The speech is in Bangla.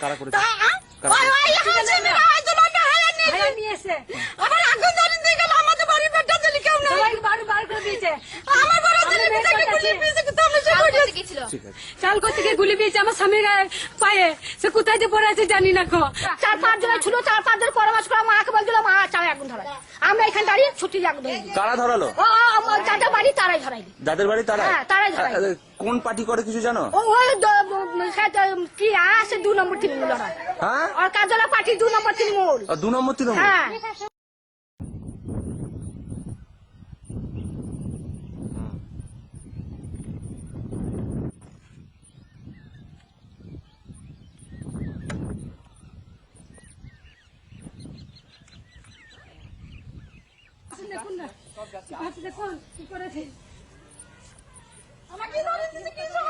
কারা করেছে? আমার আগুন ধরে দিয়ে গেল, আমাদের বাড়ির বেটা দিলি কেউ নাই, আমার বাড়ির ঠিক আছে। চাল করতে গিয়ে গুলি দিয়েছে আমার স্বামীর পায়ে, সে কোথায় যে পড়ে আছে জানি না। 4-5 জন ছিল, 4-5 জন পরামর্শ করে মাকে বলছিল মা চাই আগুন ধরাই। আমরা এখানে দাঁড়িয়ে ছুটি আগুন ধরাই। কারা ধরালো? যাদের বাড়ি তারাই ধরাই। যাদের বাড়ি তারা? হ্যাঁ, তারাই ধরাই। কোন পার্টি করে কিছু জানো? কি আসে 2 নম্বর তৃণমূল, হ্যাঁ, আর কাজলা পার্টি 2 নম্বর তৃণমূল। 2 নম্বর তৃণমূল। হ্যাঁ, দেখুন না, দেখুন কি করেছে আমাকে ধরে দিতে, কি সব